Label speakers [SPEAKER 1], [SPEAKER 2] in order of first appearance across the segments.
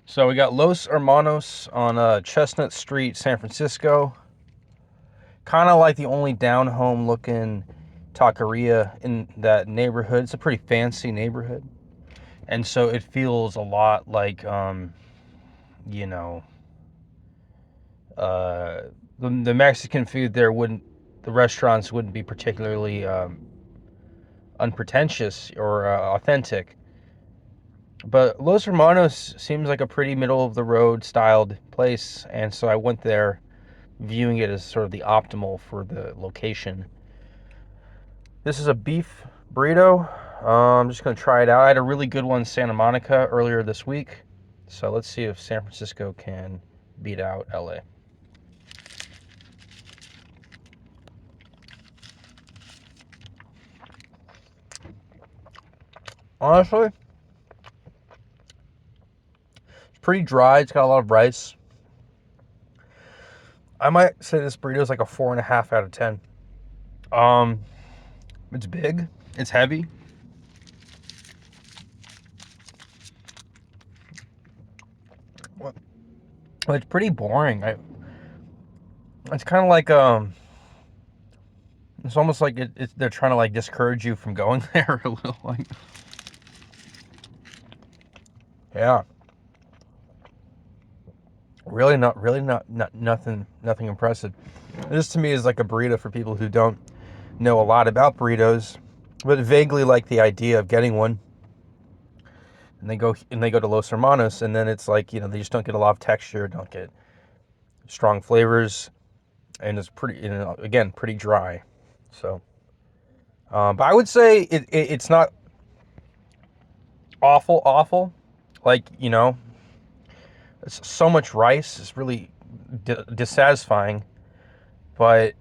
[SPEAKER 1] So we got Los Hermanos on Chestnut Street, San Francisco. Kind of like the only down home looking taqueria in that neighborhood. It's a pretty fancy neighborhood. And so it feels a lot like, you know, uh, the Mexican food there wouldn't, the restaurants wouldn't be particularly unpretentious or authentic. But Los Hermanos seems like a pretty middle of the road styled place. And so I went there viewing it as sort of the optimal for the location. This is a beef burrito. I'm just going to try it out. I had a really good one in Santa Monica earlier this week. So let's see if San Francisco can beat out LA. Honestly, it's pretty dry. It's got a lot of rice. I might say this burrito is like a 4.5 out of 10. Um, it's big. It's heavy. Well, it's pretty boring. It's kind of like it's almost like they're trying to like discourage you from going there a little. Like, yeah, really not nothing impressive. This to me is like a burrito for people who don't know a lot about burritos, but vaguely like the idea of getting one. And they go to Los Hermanos, and then it's like they just don't get a lot of texture, don't get strong flavors, and it's pretty again pretty dry. So, but I would say it's not awful. Like it's so much rice. It's really dissatisfying, but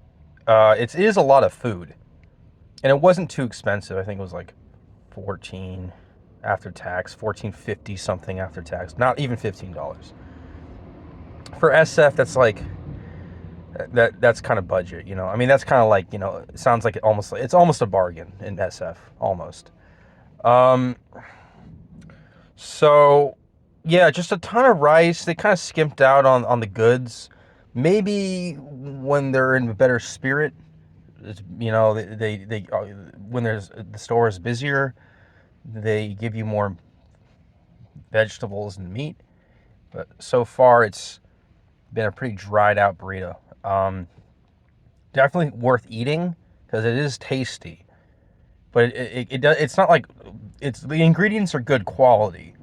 [SPEAKER 1] it is a lot of food, and it wasn't too expensive. I think it was like 14 after tax, 14.50 something after tax. Not even $15 for SF. That's like that's kind of budget. I mean, that's kind of like it sounds like it's almost a bargain in SF almost. Um, so yeah, just a ton of rice. They kind of skimped out on the goods. Maybe when they're in a better spirit, they when the store is busier, they give you more vegetables and meat. But so far, it's been a pretty dried out burrito. Definitely worth eating because it is tasty, but it's not like the ingredients are good quality,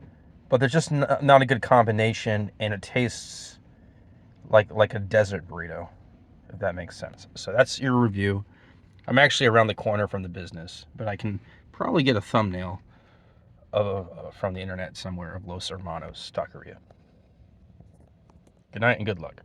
[SPEAKER 1] but they're just not a good combination, and it tastes like a desert burrito, if that makes sense. So that's your review. I'm actually around the corner from the business, but I can probably get a thumbnail from the internet somewhere of Los Hermanos Taqueria. Good night and good luck.